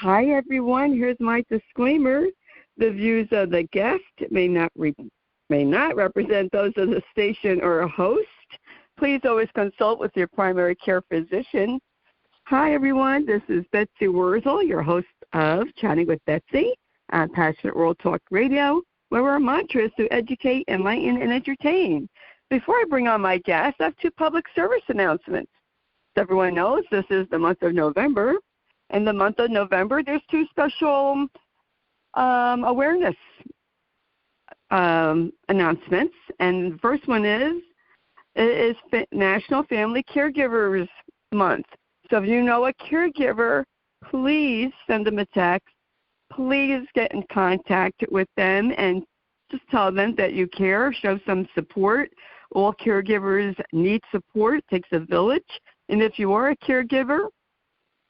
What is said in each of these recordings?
Hi, everyone. Here's my disclaimer. The views of the guest may not represent those of the station or a host. Please always consult with your primary care physician. Hi, everyone. This is Betsy Wurzel, your host of Chatting with Betsy on Passionate World Talk Radio, where our mantra is to educate, enlighten, and entertain. Before I bring on my guest, I have two public service announcements. As everyone knows, this is the month of November. In the month of November, there's two special awareness announcements. And the first one is National Family Caregivers Month. So if you know a caregiver, please send them a text. Please get in contact with them and just tell them that you care, show some support. All caregivers need support. It takes a village. And if you are a caregiver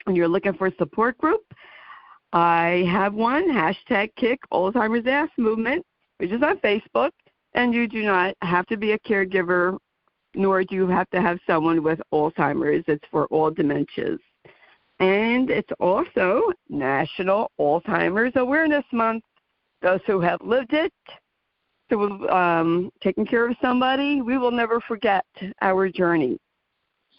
and you're looking for a support group, I have one, #Kick Alzheimer's Ass Movement, which is on Facebook. And you do not have to be a caregiver, nor do you have to have someone with Alzheimer's. It's for all dementias. And it's also National Alzheimer's Awareness Month. Those who have lived it, who have taken care of somebody, we will never forget our journey.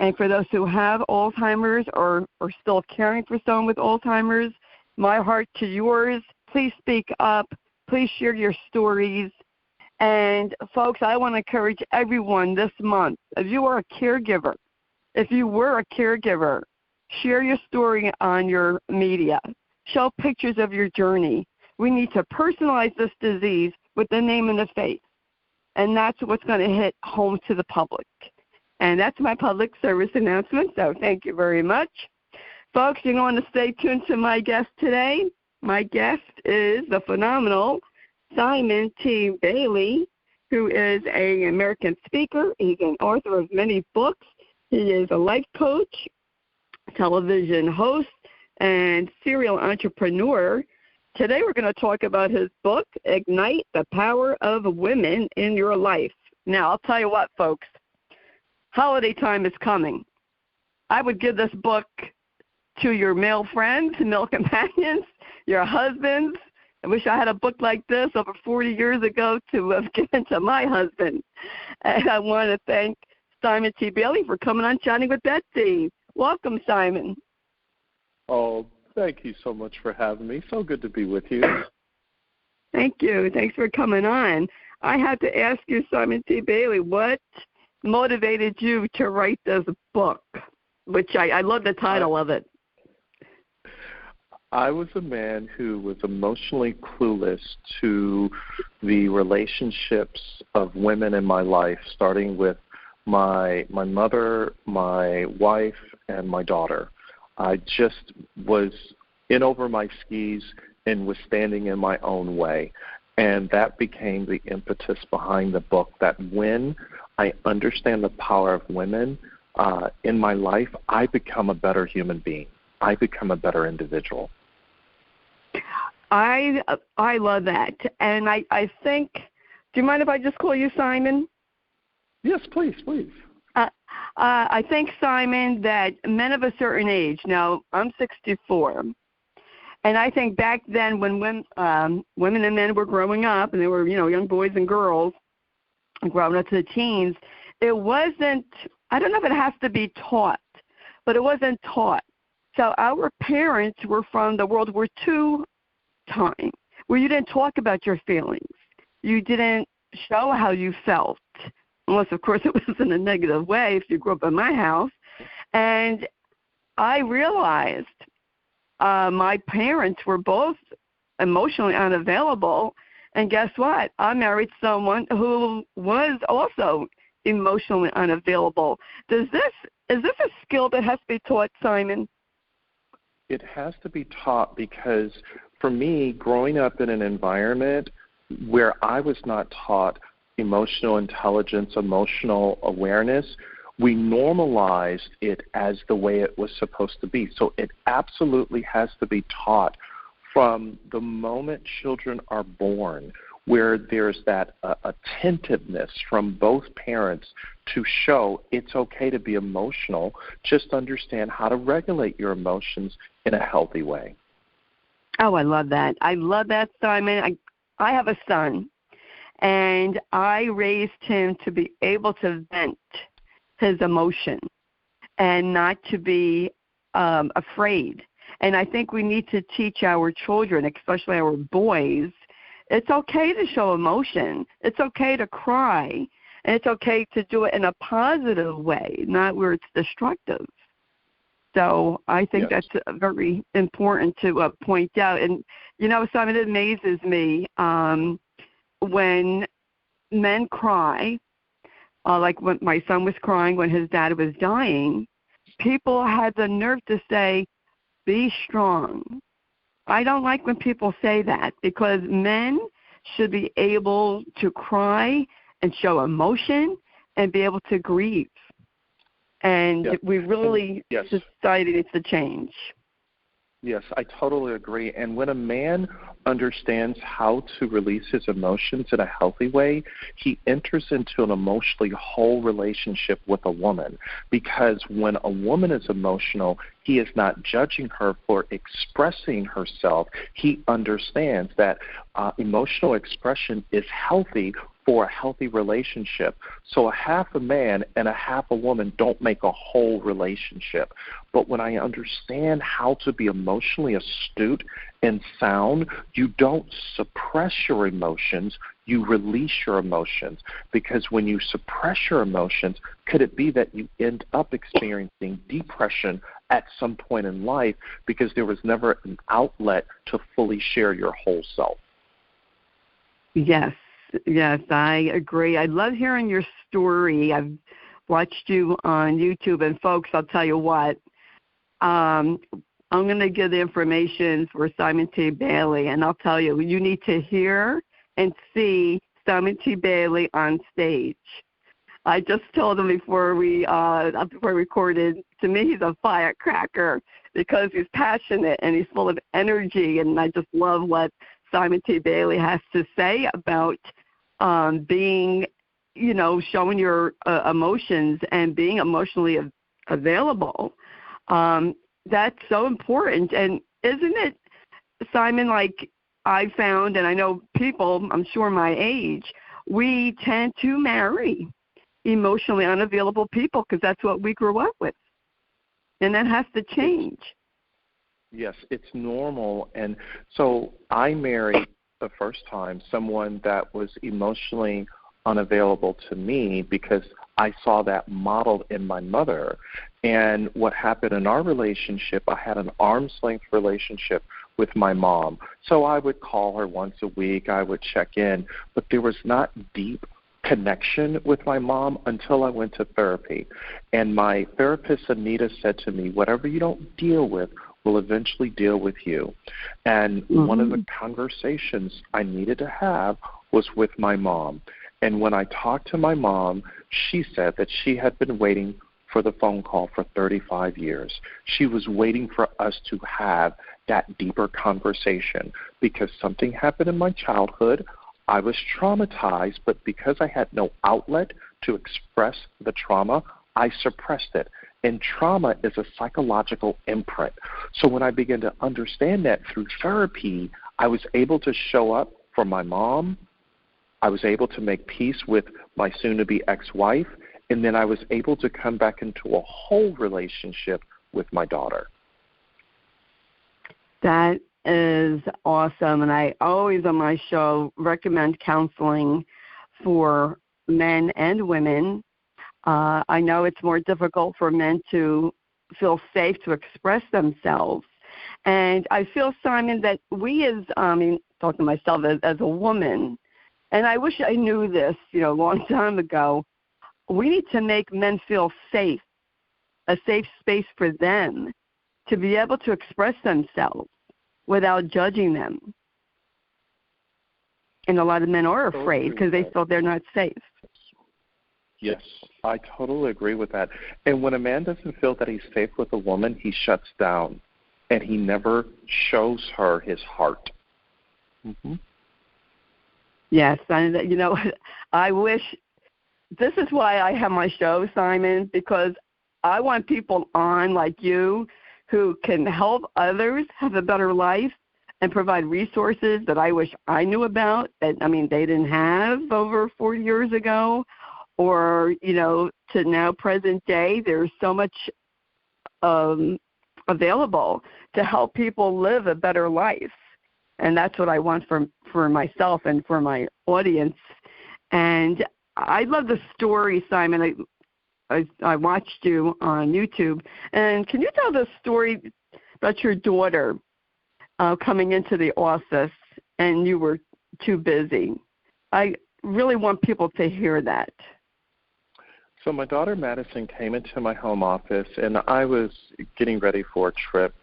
And for those who have Alzheimer's or are still caring for someone with Alzheimer's, my heart to yours. Please speak up. Please share your stories. And, folks, I want to encourage everyone this month, if you are a caregiver, share your story on your media. Show pictures of your journey. We need to personalize this disease with the name and the face. And that's what's going to hit home to the public. And that's my public service announcement, so thank you very much. Folks, you're going to stay tuned to my guest today. My guest is the phenomenal Simon T.Bailey, who is an American speaker. He's an author of many books. He is a life coach, television host, and serial entrepreneur. Today we're going to talk about his book, Ignite the Power of Women in Your Life. Now, I'll tell you what, folks. Holiday time is coming. I would give this book to your male friends, male companions, your husbands. I wish I had a book like this over 40 years ago to have given to my husband. And I want to thank Simon T.Bailey for coming on Chatting with Betsy. Welcome, Simon. Oh, thank you so much for having me. So good to be with you. Thank you. Thanks for coming on. I had to ask you, Simon T.Bailey, what motivated you to write this book, which I love the title of it. I was a man who was emotionally clueless to the relationships of women in my life, starting with my mother, my wife, and my daughter. I just was in over my skis and was standing in my own way. And that became the impetus behind the book, that when I understand the power of women in my life, I become a better human being. I become a better individual. I love that. And I think, do you mind if I just call you Simon? Yes, please. I think, Simon, that men of a certain age, now I'm 64, and I think back then when women and men were growing up, and they were, young boys and girls, growing up to the teens, it wasn't, I don't know if it has to be taught, but it wasn't taught. So our parents were from the World War II time, where you didn't talk about your feelings. You didn't show how you felt, unless, of course, it was in a negative way if you grew up in my house. And I realized my parents were both emotionally unavailable. And guess what? I married someone who was also emotionally unavailable. Is this a skill that has to be taught, Simon? It has to be taught because, for me, growing up in an environment where I was not taught emotional intelligence, emotional awareness, we normalized it as the way it was supposed to be. So it absolutely has to be taught from the moment children are born, where there's that attentiveness from both parents to show it's okay to be emotional. Just understand how to regulate your emotions in a healthy way. Oh, I love that. I love that, Simon. I have a son, and I raised him to be able to vent his emotion and not to be afraid. And I think we need to teach our children, especially our boys, it's okay to show emotion. It's okay to cry. And it's okay to do it in a positive way, not where it's destructive. So I think Yes. that's very important to point out. And, Simon, it amazes me when men cry, like when my son was crying when his dad was dying, people had the nerve to say, be strong. I don't like when people say that because men should be able to cry and show emotion and be able to grieve. And Yes. we really, Yes. society needs to change. Yes, I totally agree. And when a man understands how to release his emotions in a healthy way, he enters into an emotionally whole relationship with a woman. Because when a woman is emotional, he is not judging her for expressing herself. He understands that emotional expression is healthy for a healthy relationship. So a half a man and a half a woman don't make a whole relationship. But when I understand how to be emotionally astute and sound, you don't suppress your emotions, you release your emotions. Because when you suppress your emotions, could it be that you end up experiencing depression at some point in life because there was never an outlet to fully share your whole self? Yes, I agree. I love hearing your story. I've watched you on YouTube, and folks, I'll tell you what, I'm going to give the information for Simon T.Bailey, and I'll tell you, you need to hear and see Simon T.Bailey on stage. I just told him before we recorded, to me he's a firecracker because he's passionate and he's full of energy, and I just love what Simon T.Bailey has to say about being, showing your emotions and being emotionally available. That's so important. And isn't it, Simon, like I found, and I know people, I'm sure my age, we tend to marry emotionally unavailable people because that's what we grew up with. And that has to change. Yes, it's normal. And so I married the first time someone that was emotionally unavailable to me because I saw that modeled in my mother. And what happened in our relationship, I had an arm's length relationship with my mom. So I would call her once a week, I would check in, but there was not deep connection with my mom until I went to therapy. And my therapist, Anita, said to me, whatever you don't deal with will eventually deal with you. And one of the conversations I needed to have was with my mom. And when I talked to my mom, she said that she had been waiting for the phone call for 35 years. She was waiting for us to have that deeper conversation because something happened in my childhood. I was traumatized, but because I had no outlet to express the trauma, I suppressed it. And trauma is a psychological imprint. So when I began to understand that through therapy, I was able to show up for my mom. I was able to make peace with my soon-to-be ex-wife. And then I was able to come back into a whole relationship with my daughter. That is awesome. And I always on my show recommend counseling for men and women. I know it's more difficult for men to feel safe to express themselves. And I feel, Simon, that we as, talking to myself as a woman, and I wish I knew this, a long time ago, we need to make men feel safe, a safe space for them to be able to express themselves without judging them. And a lot of men are afraid because they feel they're not safe. Yes, I totally agree with that. And when a man doesn't feel that he's safe with a woman, he shuts down, and he never shows her his heart. Yes, and I wish, this is why I have my show, Simon, because I want people on like you who can help others have a better life and provide resources that I wish I knew about that, they didn't have over 40 years ago, or, to now present day, there's so much available to help people live a better life. And that's what I want for myself and for my audience. And I love the story, Simon. I watched you on YouTube. And can you tell the story about your daughter coming into the office and you were too busy? I really want people to hear that. So my daughter Madison came into my home office, and I was getting ready for a trip,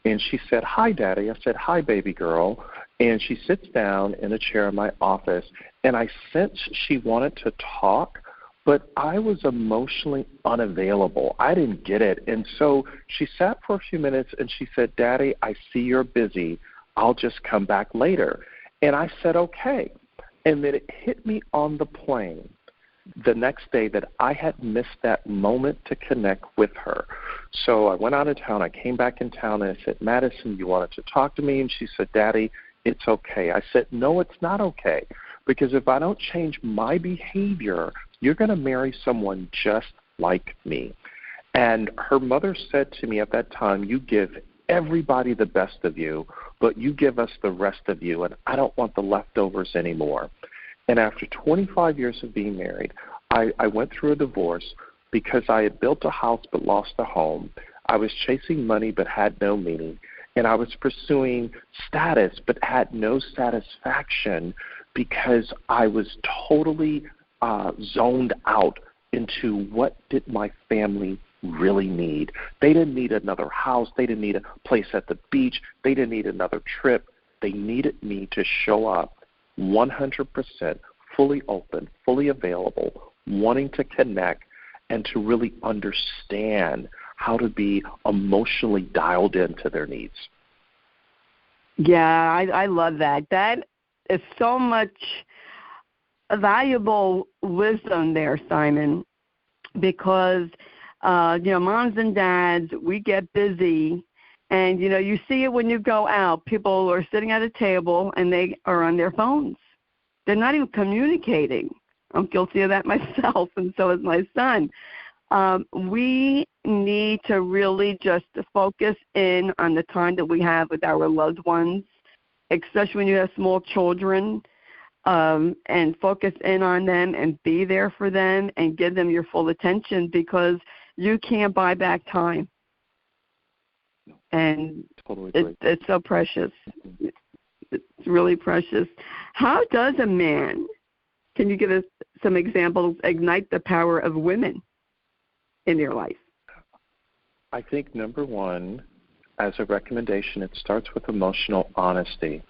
and she said, "Hi, Daddy." I said, "Hi, baby girl." And she sits down in a chair in my office, and I sensed she wanted to talk, but I was emotionally unavailable. I didn't get it. And so she sat for a few minutes, and she said, "Daddy, I see you're busy. I'll just come back later." And I said, "Okay." And then it hit me on the plane the next day that I had missed that moment to connect with her. So I went out of town. I came back in town, and I said, "Madison, you wanted to talk to me?" And she said, "Daddy, it's okay." I said, "No, it's not okay, because if I don't change my behavior, you're going to marry someone just like me." And her mother said to me at that time, "You give everybody the best of you, but you give us the rest of you, and I don't want the leftovers anymore." And after 25 years of being married, I went through a divorce because I had built a house but lost a home. I was chasing money but had no meaning. And I was pursuing status but had no satisfaction because I was totally zoned out into what did my family really need. They didn't need another house. They didn't need a place at the beach. They didn't need another trip. They needed me to show up 100% fully open, fully available, wanting to connect and to really understand how to be emotionally dialed into their needs. Yeah, I love that. That is so much valuable wisdom there, Simon, because, moms and dads, we get busy. And, you see it when you go out. People are sitting at a table, and they are on their phones. They're not even communicating. I'm guilty of that myself, and so is my son. We need to really just focus in on the time that we have with our loved ones, especially when you have small children, and focus in on them and be there for them and give them your full attention, because you can't buy back time. And totally it's so precious. It's really precious. How does a man, can you give us some examples, ignite the power of women in their life? I think, number one, as a recommendation, it starts with emotional honesty.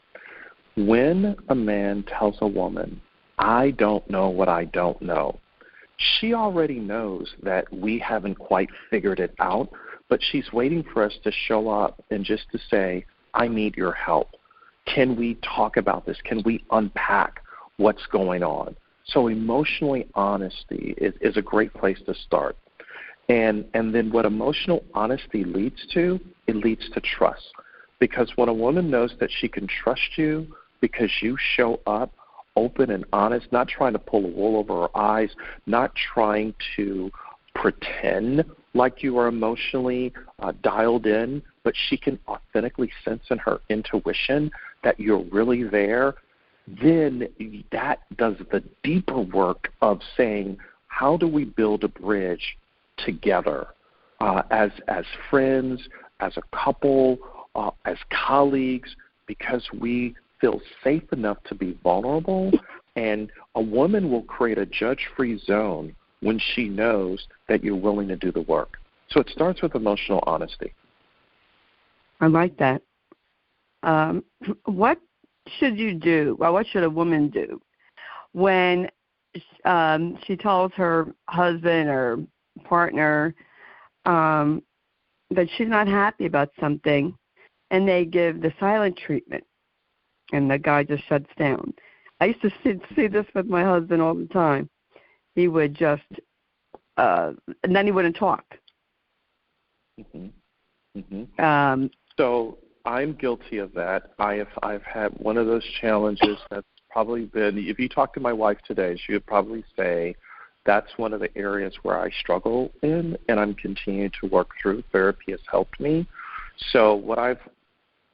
When a man tells a woman, "I don't know what I don't know," she already knows that we haven't quite figured it out, but she's waiting for us to show up and just to say, "I need your help. Can we talk about this? Can we unpack what's going on?" So emotionally honesty is a great place to start. And then what emotional honesty leads to, it leads to trust. Because when a woman knows that she can trust you because you show up open and honest, not trying to pull the wool over her eyes, not trying to pretend like you are emotionally dialed in, but she can authentically sense in her intuition that you're really there, then that does the deeper work of saying, how do we build a bridge together as friends, as a couple, as colleagues, because we feel safe enough to be vulnerable. And a woman will create a judge-free zone when she knows that you're willing to do the work. So it starts with emotional honesty. I like that. What should you do? Well, what should a woman do when she tells her husband or partner that she's not happy about something, and they give the silent treatment, and the guy just shuts down? I used to see this with my husband all the time. He would just, and then he wouldn't talk. Mm-hmm. Mm-hmm. So I'm guilty of that. I've had one of those challenges that's probably been, if you talk to my wife today, she would probably say that's one of the areas where I struggle in, and I'm continuing to work through. Therapy has helped me. So what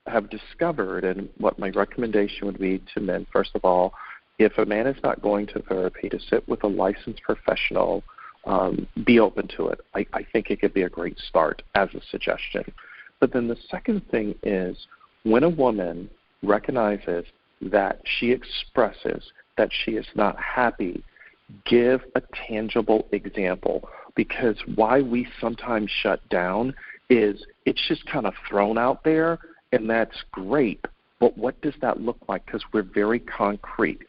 have discovered, and what my recommendation would be to men, first of all, if a man is not going to therapy, to sit with a licensed professional, be open to it. I think it could be a great start as a suggestion. But then the second thing is, when a woman recognizes that she expresses that she is not happy, give a tangible example. Because why we sometimes shut down is it's just kind of thrown out there, and that's great. But what does that look like? Because we're very concrete.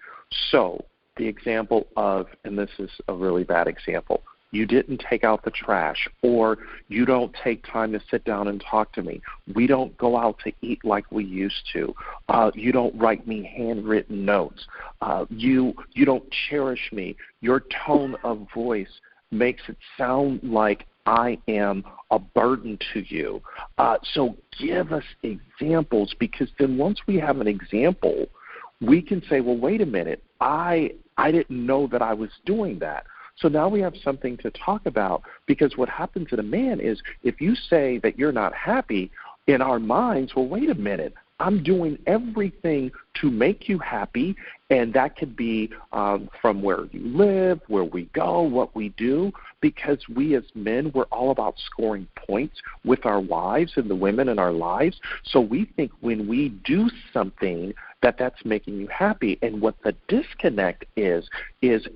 So the example of, and this is a really bad example, you didn't take out the trash, or you don't take time to sit down and talk to me. We don't go out to eat like we used to. You don't write me handwritten notes. You don't cherish me. Your tone of voice makes it sound like I am a burden to you. So give us examples, because then once we have an example, we can say, well, wait a minute, I didn't know that I was doing that. So now we have something to talk about, because what happens in a man is, if you say that you're not happy, in our minds, well, wait a minute, I'm doing everything to make you happy, and that could be from where you live, where we go, what we do, because we as men, we're all about scoring points with our wives and the women in our lives. So we think when we do something that's making you happy. And what the disconnect is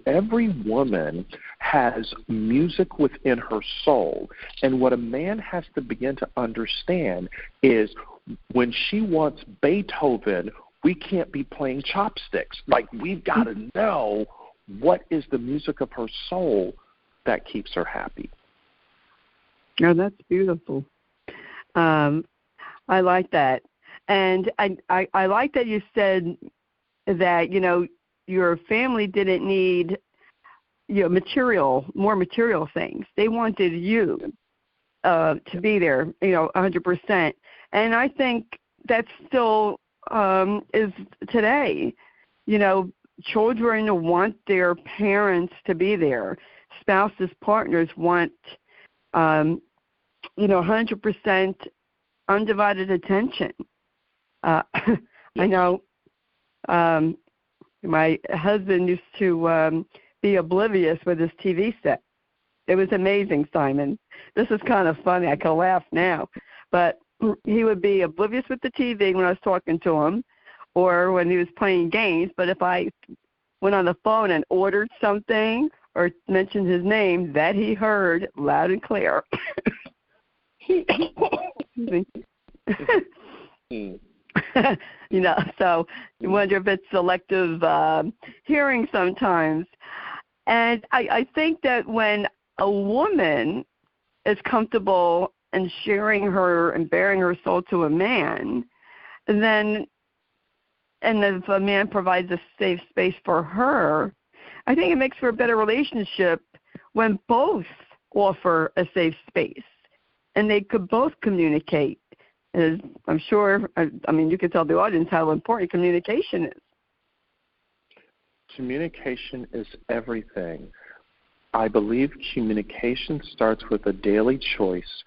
every woman has music within her soul. And what a man has to begin to understand is, when she wants Beethoven, we can't be playing chopsticks. Like, we've got to know what is the music of her soul that keeps her happy. Oh, that's beautiful. I like that. And I like that you said that, your family didn't need, more material things. They wanted you to be there, 100%. And I think that still is today. Children want their parents to be there. Spouses, partners want, 100% undivided attention. I know my husband used to be oblivious with his TV set. It was amazing, Simon. This is kind of funny. I can laugh now. But he would be oblivious with the TV when I was talking to him, or when he was playing games. But if I went on the phone and ordered something or mentioned his name, that he heard loud and clear. So you wonder if it's selective hearing sometimes. And I think that when a woman is comfortable in sharing her and bearing her soul to a man, and if a man provides a safe space for her, I think it makes for a better relationship when both offer a safe space and they could both communicate. As I'm sure, you could tell the audience how important communication is. Communication is everything. I believe communication starts with a daily choice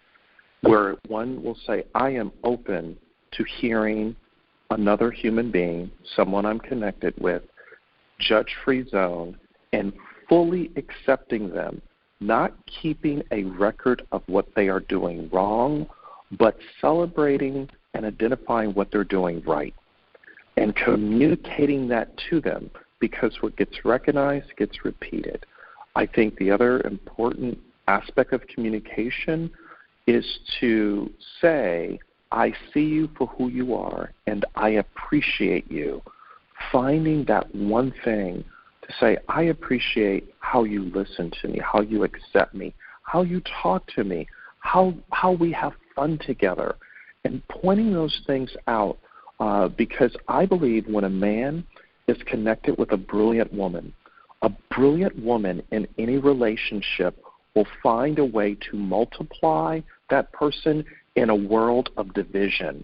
where one will say, I am open to hearing another human being, someone I'm connected with, judge-free zone, and fully accepting them, not keeping a record of what they are doing wrong, but celebrating and identifying what they're doing right and communicating that to them, because what gets recognized gets repeated. I think the other important aspect of communication is to say, I see you for who you are and I appreciate you. Finding that one thing to say, I appreciate how you listen to me, how you accept me, how you talk to me, how we have fun together, and pointing those things out, because I believe when a man is connected with a brilliant woman in any relationship will find a way to multiply that person in a world of division.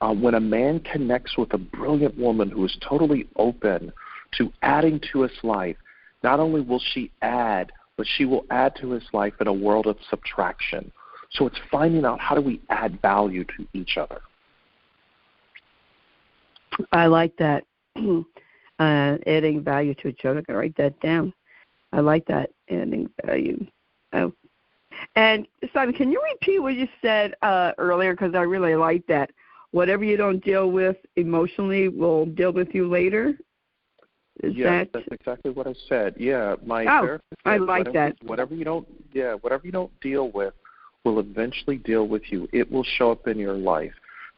When a man connects with a brilliant woman who is totally open to adding to his life, not only will she add, but she will add to his life in a world of subtraction. So it's finding out how do we add value to each other. I like that. Adding value to each other. I can write that down. I like that, adding value. Oh. And Simon, can you repeat what you said earlier? Because I really like that. Whatever you don't deal with emotionally will deal with you later. Yes, that's exactly what I said. Yeah, my therapist said, I like that. Whatever you don't deal with will eventually deal with you. It will show up in your life.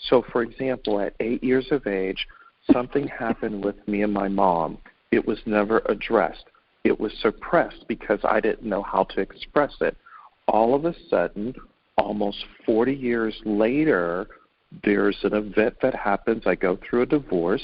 So, for example, at 8 years of age, something happened with me and my mom. It was never addressed. It was suppressed because I didn't know how to express it. All of a sudden, almost 40 years later, there's an event that happens. I go through a divorce.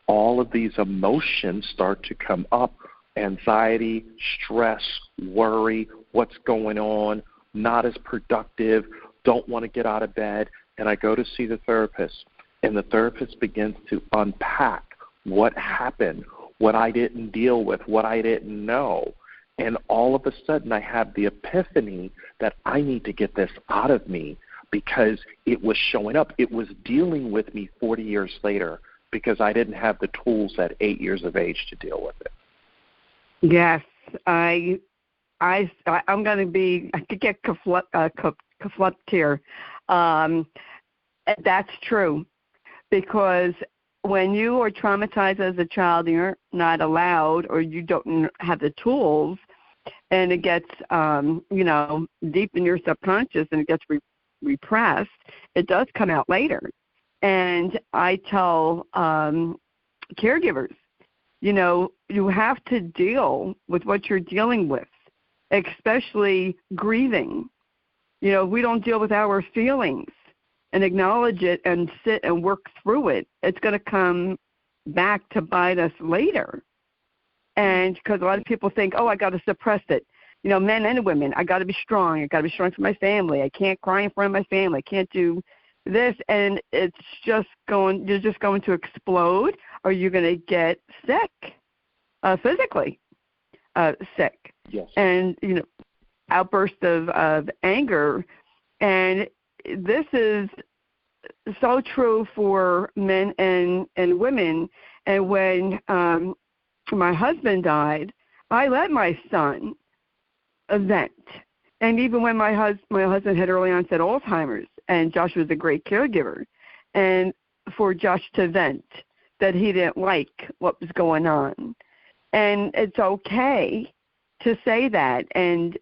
All of these emotions start to come up: anxiety, stress, worry, what's going on, not as productive, don't want to get out of bed. And I go to see the therapist, and the therapist begins to unpack what happened, what I didn't deal with, what I didn't know. And all of a sudden I have the epiphany that I need to get this out of me because it was showing up. It was dealing with me 40 years later because I didn't have the tools at 8 years of age to deal with it. Yes, I'm going to be, I could get conflict here. That's true, because when you are traumatized as a child and you're not allowed or you don't have the tools, and it gets, deep in your subconscious and it gets repressed, it does come out later. And I tell caregivers, you have to deal with what you're dealing with, especially grieving. If we don't deal with our feelings and acknowledge it and sit and work through it, it's going to come back to bite us later. And because a lot of people think, I got to suppress it. Men and women, I got to be strong. I got to be strong for my family. I can't cry in front of my family. I can't do this. And you're just going to explode, or you're going to get sick, physically sick. Yes. And, outbursts of anger. And this is so true for men and women. And when my husband died, I let my son vent. And even when my husband had early onset Alzheimer's, and Josh was a great caregiver, and for Josh to vent that he didn't like what was going on. And it's okay to say that. And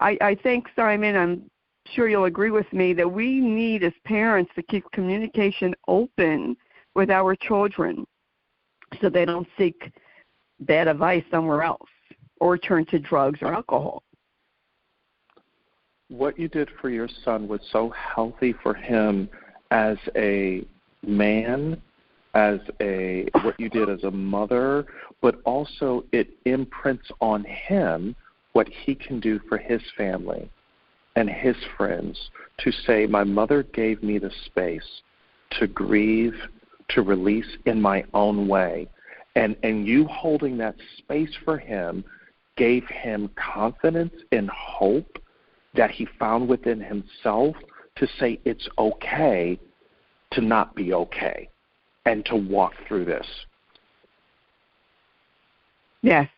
I think, Simon, I'm sure you'll agree with me, that we need as parents to keep communication open with our children so they don't seek bad advice somewhere else or turn to drugs or alcohol. What you did for your son was so healthy for him as a man, what you did as a mother, but also it imprints on him what he can do for his family and his friends, to say, my mother gave me the space to grieve, to release in my own way. And you holding that space for him gave him confidence and hope that he found within himself to say it's okay to not be okay and to walk through this. Yes.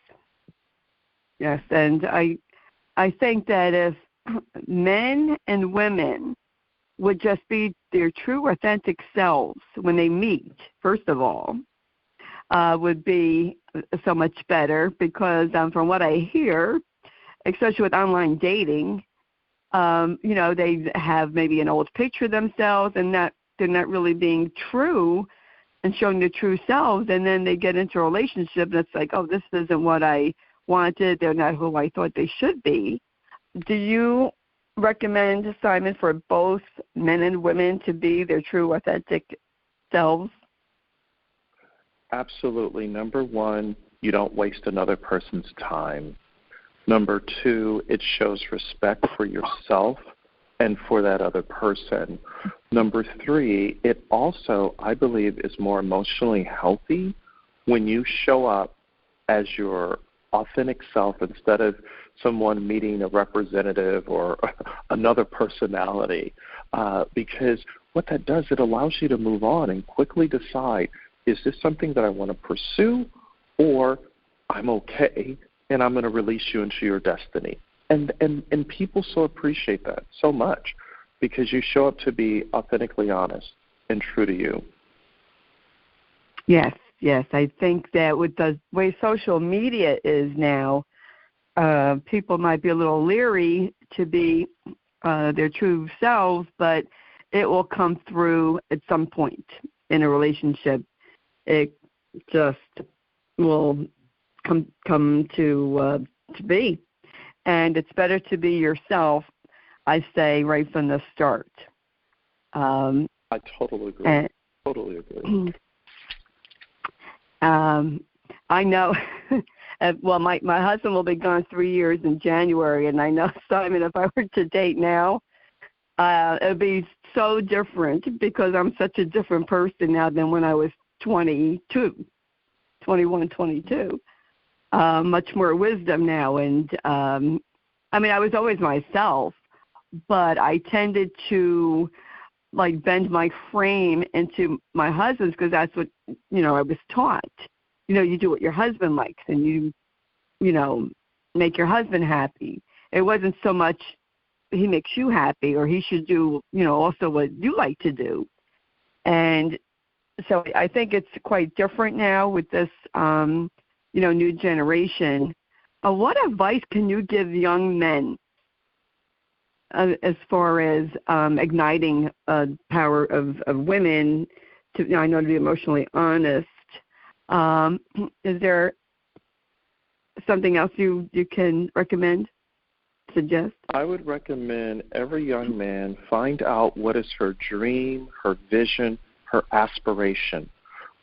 Yes, and I think that if men and women would just be their true, authentic selves when they meet, first of all, would be so much better, because from what I hear, especially with online dating, they have maybe an old picture of themselves and they're not really being true and showing their true selves, and then they get into a relationship that's like, this isn't what I wanted, they're not who I thought they should be. Do you recommend, Simon, for both men and women to be their true, authentic selves? Absolutely. Number one, you don't waste another person's time. Number two, it shows respect for yourself, and for that other person. Number 3, it also, I believe, is more emotionally healthy when you show up as your authentic self instead of someone meeting a representative or another personality, because what that does, it allows you to move on and quickly decide, is this something that I want to pursue, or I'm okay and I'm going to release you into your destiny. And people so appreciate that so much because you show up to be authentically honest and true to you. Yes. I think that with the way social media is now, people might be a little leery to be their true selves, but it will come through at some point in a relationship. It just will come to be. And it's better to be yourself, I say, right from the start. I totally agree. Totally agree. I know. Well, my husband will be gone 3 years in January, and I know, Simon, if I were to date now, it would be so different because I'm such a different person now than when I was 21, 22. Much more wisdom now. And, I mean, I was always myself, but I tended to, like, bend my frame into my husband's because that's what, I was taught. You do what your husband likes and you make your husband happy. It wasn't so much he makes you happy or he should do, also what you like to do. And so I think it's quite different now with this, new generation. What advice can you give young men as far as igniting power of women to be emotionally honest? Is there something else you can recommend, suggest? I would recommend every young man find out what is her dream, her vision, her aspiration.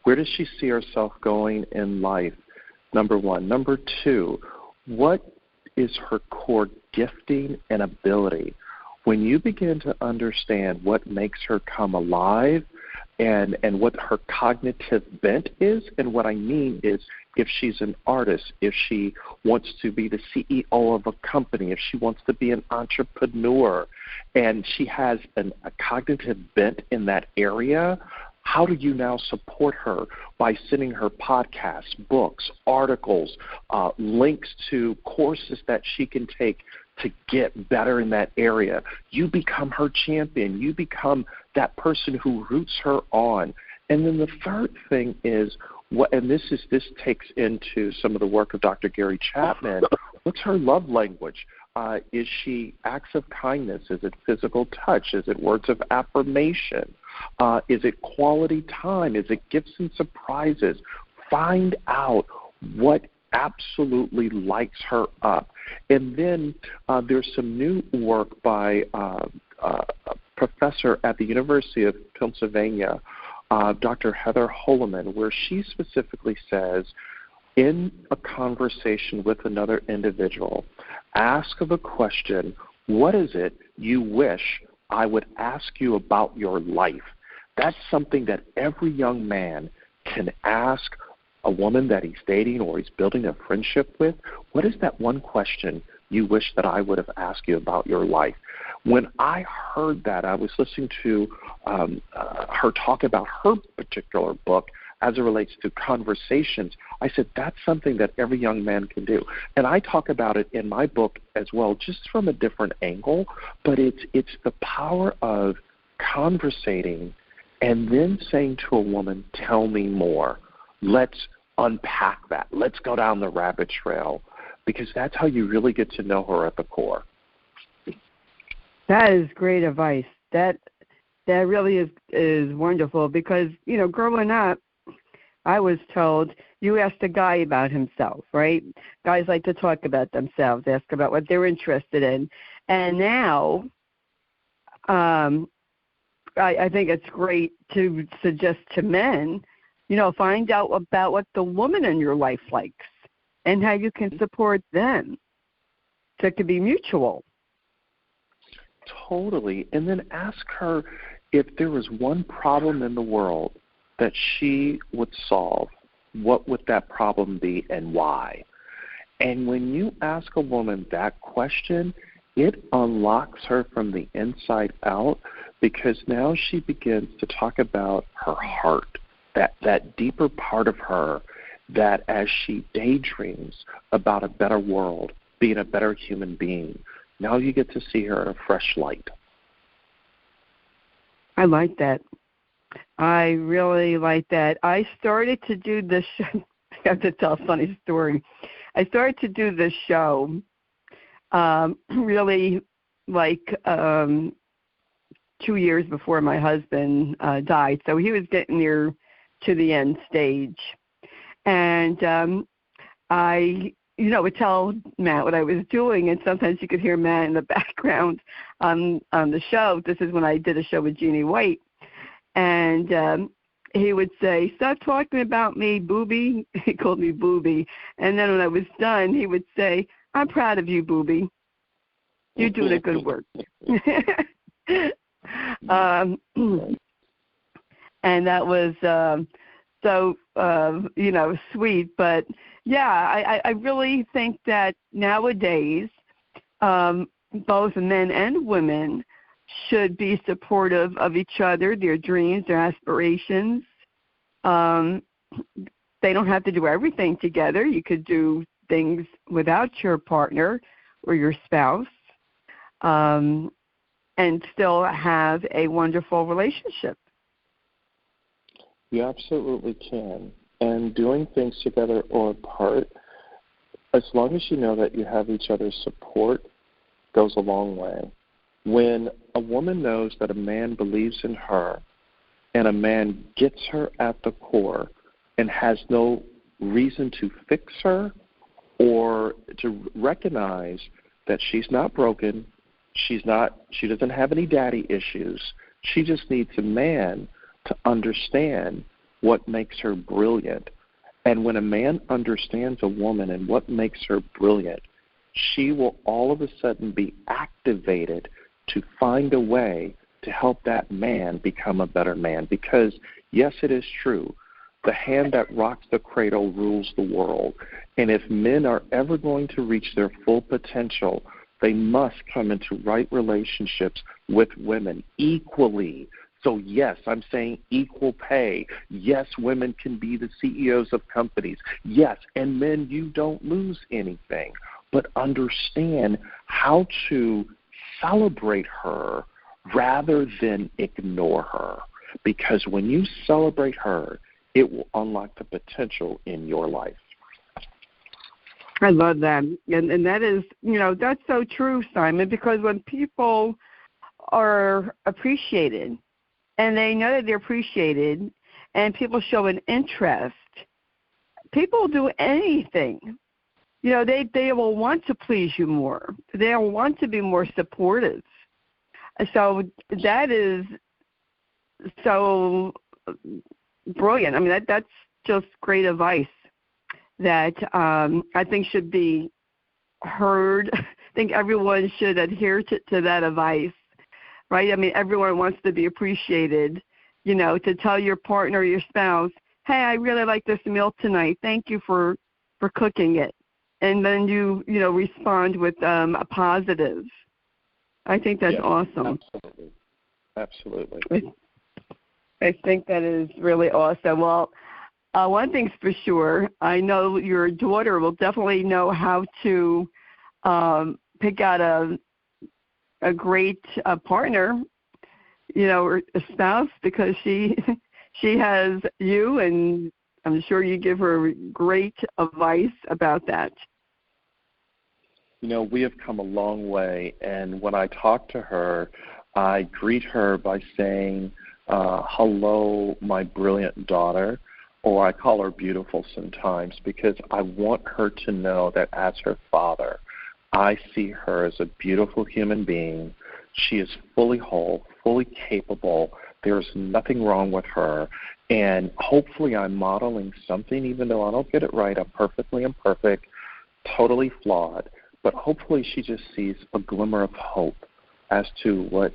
Where does she see herself going in life? Number 1. Number 2, what is her core gifting and ability? When you begin to understand what makes her come alive and what her cognitive bent is, and what I mean is if she's an artist, if she wants to be the CEO of a company, if she wants to be an entrepreneur, and she has a cognitive bent in that area, how do you now support her by sending her podcasts, books, articles, links to courses that she can take to get better in that area? You become her champion. You become that person who roots her on. And then the third thing is, this takes into some of the work of Dr. Gary Chapman, what's her love language? Is she acts of kindness? Is it physical touch? Is it words of affirmation? Is it quality time? Is it gifts and surprises? Find out what absolutely lights her up. And then there's some new work by a professor at the University of Pennsylvania, Dr. Heather Holleman, where she specifically says, in a conversation with another individual, ask the question, what is it you wish I would ask you about your life? That's something that every young man can ask a woman that he's dating or he's building a friendship with. What is that one question you wish that I would have asked you about your life? When I heard that, I was listening to her talk about her particular book as it relates to conversations. I said, that's something that every young man can do. And I talk about it in my book as well, just from a different angle, but it's the power of conversating and then saying to a woman, tell me more. Let's unpack that. Let's go down the rabbit trail, because that's how you really get to know her at the core. That is great advice. That really is wonderful, because, growing up, I was told you ask the guy about himself, right? Guys like to talk about themselves, ask about what they're interested in. And now I think it's great to suggest to men, find out about what the woman in your life likes and how you can support them. So it could be mutual. Totally. And then ask her if there was one problem in the world that she would solve, what would that problem be and why? And when you ask a woman that question, it unlocks her from the inside out, because now she begins to talk about her heart, that deeper part of her, that as she daydreams about a better world, being a better human being, now you get to see her in a fresh light. I like that. I really like that. I started to do this show. I have to tell a funny story. I started to do this show really like 2 years before my husband died. So he was getting near to the end stage. And I would tell Matt what I was doing, and sometimes you could hear Matt in the background on the show. This is when I did a show with Jeannie White. And he would say, "Stop talking about me, booby." He called me booby. And then when I was done, he would say, "I'm proud of you, booby. You're doing a good work." And that was so sweet. But yeah, I really think that nowadays both men and women should be supportive of each other, their dreams, their aspirations. They don't have to do everything together. You could do things without your partner or your spouse and still have a wonderful relationship. You absolutely can. And doing things together or apart, as long as you know that you have each other's support, goes a long way. When a woman knows that a man believes in her and a man gets her at the core and has no reason to fix her or to recognize that she's not broken, she doesn't have any daddy issues, she just needs a man to understand what makes her brilliant. And when a man understands a woman and what makes her brilliant, she will all of a sudden be activated to find a way to help that man become a better man. Because, yes, it is true, the hand that rocks the cradle rules the world. And if men are ever going to reach their full potential, they must come into right relationships with women equally. So, yes, I'm saying equal pay. Yes, women can be the CEOs of companies. Yes, and men, you don't lose anything. But understand how to celebrate her rather than ignore her. Because when you celebrate her, it will unlock the potential in your life. I love that. And that is, that's so true, Simon, because when people are appreciated and they know that they're appreciated and people show an interest, people will do anything. They will want to please you more. They'll want to be more supportive. So that is so brilliant. I mean, that's just great advice that I think should be heard. I think everyone should adhere to that advice, right? I mean, everyone wants to be appreciated, to tell your partner or your spouse, "Hey, I really like this meal tonight. Thank you for cooking it." And then you respond with a positive. I think that's awesome. Absolutely. I think that is really awesome. Well, one thing's for sure, I know your daughter will definitely know how to pick out a great partner, or a spouse, because she has you, and I'm sure you give her great advice about that. We have come a long way, and when I talk to her, I greet her by saying, "Hello, my brilliant daughter," or I call her beautiful sometimes, because I want her to know that as her father, I see her as a beautiful human being. She is fully whole, fully capable. There's nothing wrong with her. And hopefully I'm modeling something, even though I don't get it right. I'm perfectly imperfect, totally flawed. But hopefully she just sees a glimmer of hope as to what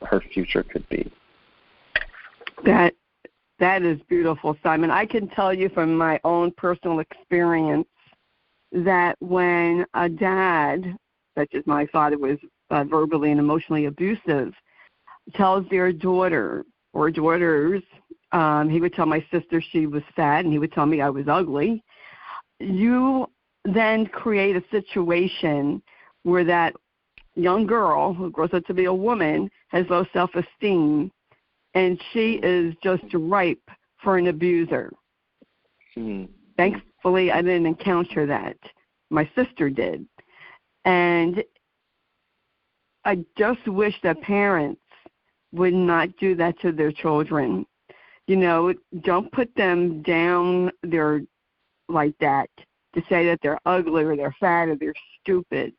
her future could be. That is beautiful, Simon. I can tell you from my own personal experience that when a dad, such as my father, was verbally and emotionally abusive, tells their daughter or daughters, he would tell my sister she was fat and he would tell me I was ugly, you then create a situation where that young girl who grows up to be a woman has low self-esteem, and she is just ripe for an abuser. Mm-hmm. Thankfully, I didn't encounter that. My sister did. And I just wish that parents would not do that to their children. You know, don't put them down there like that to say that they're ugly or they're fat or they're stupid.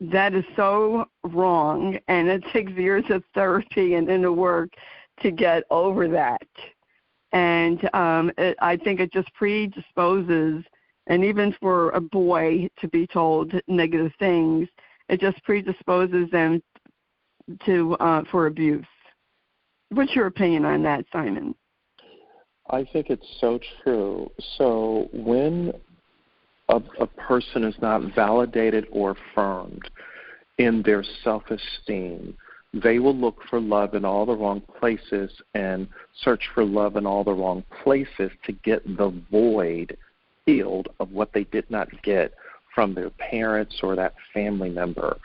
That is so wrong, and it takes years of therapy and inner work to get over that. And I think it just predisposes, and even for a boy to be told negative things, it just predisposes them to for abuse. What's your opinion on that, Simon? I think it's so true. So when a person is not validated or affirmed in their self-esteem, they will look for love in all the wrong places and search for love in all the wrong places to get the void filled of what they did not get from their parents or that family member.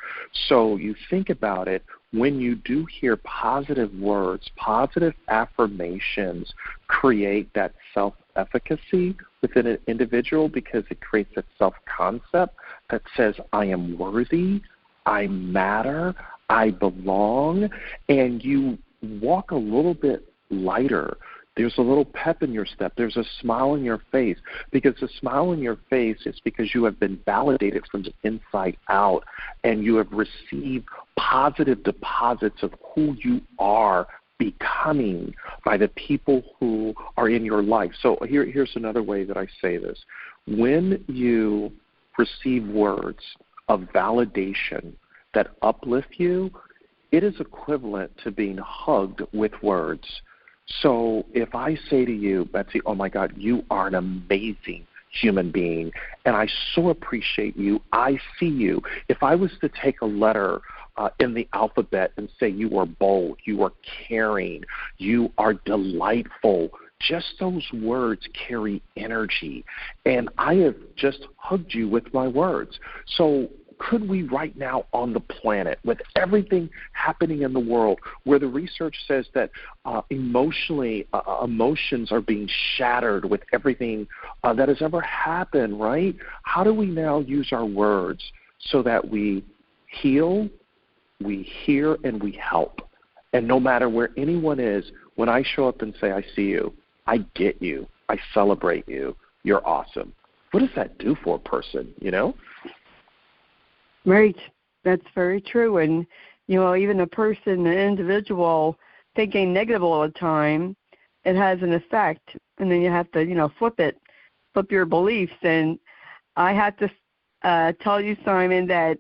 So you think about it, when you do hear positive words, positive affirmations create that self-efficacy within an individual because it creates that self-concept that says, I am worthy, I matter, I belong, and you walk a little bit lighter. There's a little pep in your step. There's a smile on your face, because the smile on your face is because you have been validated from the inside out, and you have received positive deposits of who you are becoming by the people who are in your life. So here's another way that I say this. When you receive words of validation that uplift you, it is equivalent to being hugged with words. So if I say to you, Betsy, oh my God, you are an amazing human being, and I so appreciate you, I see you. If I was to take a letter in the alphabet and say you are bold, you are caring, you are delightful, just those words carry energy. And I have just hugged you with my words. So could we right now on the planet, with everything happening in the world, where the research says that emotions are being shattered with everything that has ever happened, right? How do we now use our words so that we heal, we hear, and we help? And no matter where anyone is, when I show up and say, I see you, I get you, I celebrate you, you're awesome. What does that do for a person, you know? Right. That's very true. And, you know, even a person, an individual thinking negative all the time, it has an effect. And then you have to, you know, flip your beliefs. And I have to tell you, Simon, that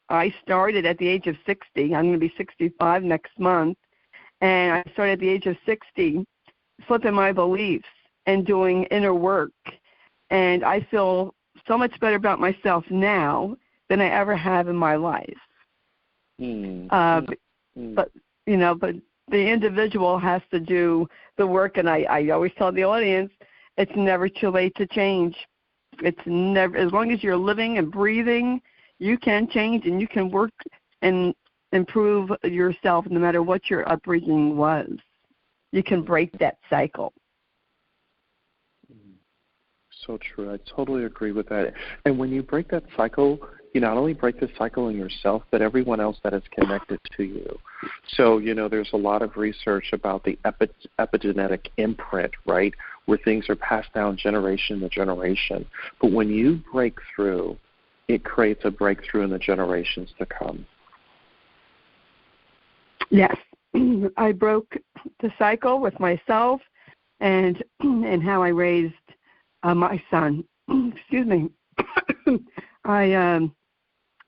I started at the age of 60. I'm going to be 65 next month. And I started at the age of 60 flipping my beliefs and doing inner work. And I feel so much better about myself now than I ever have in my life. But the individual has to do the work, and I always tell the audience, it's never too late to change. It's never, as long as you're living and breathing, you can change and you can work and improve yourself no matter what your upbringing was. You can break that cycle. So true. I totally agree with that. And when you break that cycle, you not only break the cycle in yourself, but everyone else that is connected to you. So, you know, there's a lot of research about the epigenetic imprint, right, where things are passed down generation to generation. But when you break through, it creates a breakthrough in the generations to come. Yes. I broke the cycle with myself and how I raised my son. Excuse me.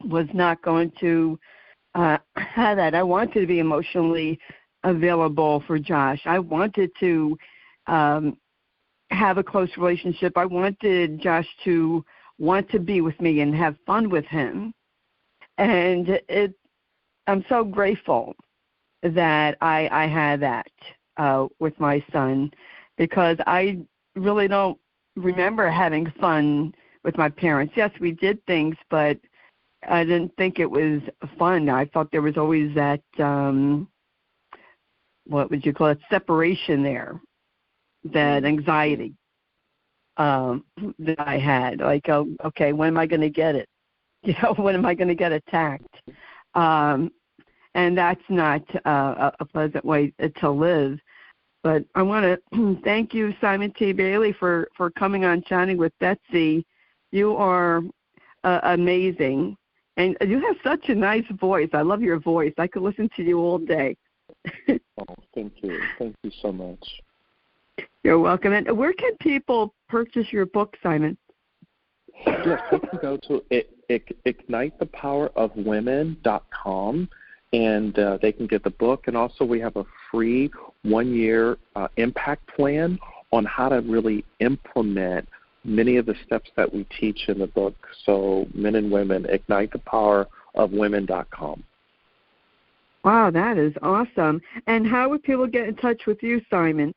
was not going to have that. I wanted to be emotionally available for Josh. I wanted to have a close relationship. I wanted Josh to want to be with me and have fun with him. And I'm so grateful that I had that with my son, because I really don't remember having fun with my parents. Yes, we did things, but I didn't think it was fun. I thought there was always that, what would you call it, separation there, that anxiety that I had. Like, oh, okay, when am I going to get it? When am I going to get attacked? And that's not a pleasant way to live. But I want to thank you, Simon T.Bailey, for coming on Chatting with Betsy. You are amazing. And you have such a nice voice. I love your voice. I could listen to you all day. Oh, thank you. Thank you so much. You're welcome. And where can people purchase your book, Simon? Yes, they can go to ignitethepowerofwomen.com, and they can get the book. And also we have a free 1-year impact plan on how to really implement many of the steps that we teach in the book. So men and women, ignitethepowerofwomen.com. Wow, that is awesome. And how would people get in touch with you, Simon?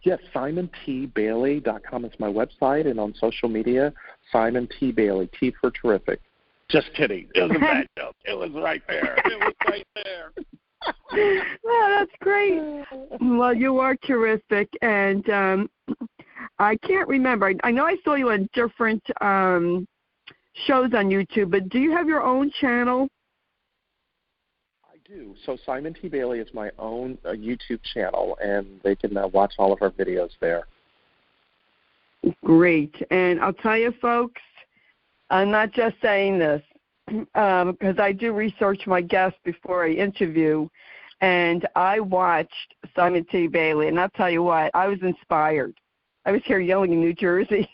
Yes, SimonTBailey.com is my website, and on social media, Simon T. Bailey, T for terrific. Just kidding. It was a bad joke. It was right there. It was right there. Well, that's great. Well, you are terrific, and I can't remember. I know I saw you on different shows on YouTube, but do you have your own channel? I do. So Simon T. Bailey is my own YouTube channel, and they can watch all of our videos there. Great. And I'll tell you, folks, I'm not just saying this because I do research my guests before I interview, and I watched Simon T. Bailey, and I'll tell you what, I was inspired. I was here yelling in New Jersey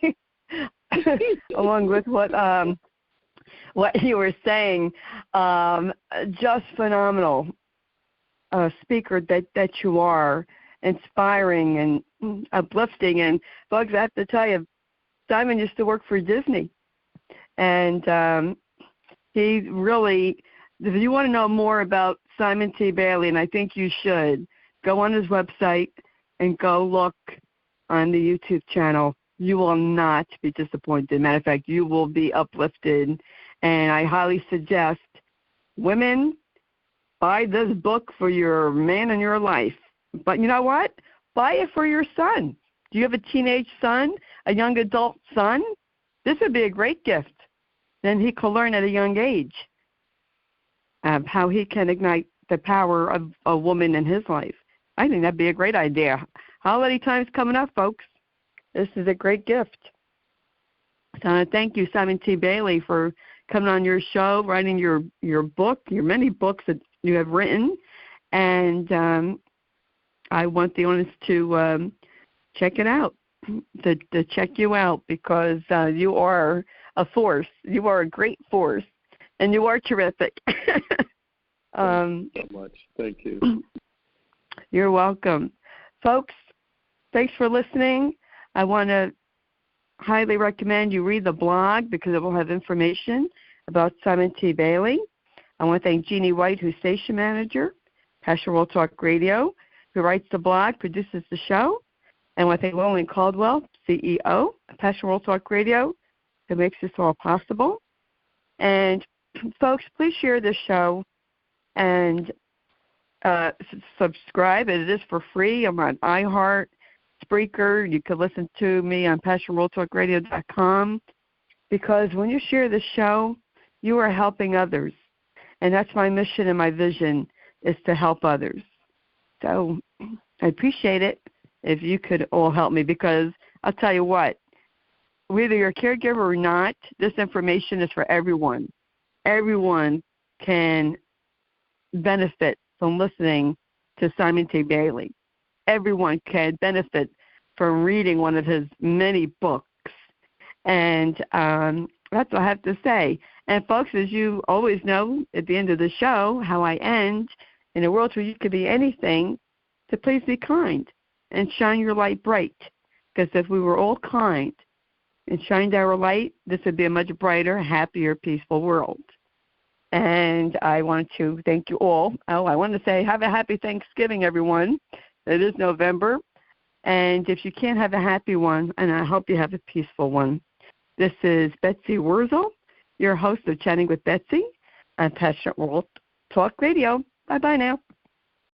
along with what you were saying. Just phenomenal speaker that you are, inspiring and uplifting. And folks, I have to tell you, Simon used to work for Disney, and he really, if you want to know more about Simon T. Bailey, and I think you should, go on his website and go look on the YouTube channel. You will not be disappointed. Matter of fact, you will be uplifted. And I highly suggest women buy this book for your man in your life. But you know what? Buy it for your son. Do you have a teenage son, a young adult son? This would be a great gift. Then he can learn at a young age how he can ignite the power of a woman in his life. I think that'd be a great idea. Holiday time's coming up, folks. This is a great gift. So thank you, Simon T. Bailey, for coming on your show, writing your book, your many books that you have written. And I want the audience to check it out, to check you out, because you are a force. You are a great force, and you are terrific. Thank you so much. Thank you. You're welcome. Folks, thanks for listening. I want to highly recommend you read the blog because it will have information about Simon T. Bailey. I want to thank Jeannie White, who's station manager, Passion World Talk Radio, who writes the blog, produces the show. And I want to thank Lillian Caldwell, CEO of Passion World Talk Radio, who makes this all possible. And folks, please share this show and subscribe. It is for free. I'm on iHeart, Spreaker. You can listen to me on PassionWorldTalkRadio.com, because when you share the show, you are helping others. And that's my mission and my vision, is to help others. So I appreciate it if you could all help me, because I'll tell you what, whether you're a caregiver or not, this information is for everyone. Everyone can benefit from listening to Simon T. Bailey. Everyone can benefit from reading one of his many books. And That's what I have to say. And, folks, as you always know, at the end of the show, how I end, in a world where you could be anything, to please be kind and shine your light bright. Because if we were all kind and shined our light, this would be a much brighter, happier, peaceful world. And I want to thank you all. Oh, I want to say have a happy Thanksgiving, everyone. It is November. And if you can't have a happy one, and I hope you have a peaceful one, this is Betsy Wurzel, your host of Chatting with Betsy on Passionate World Talk Radio. Bye-bye now.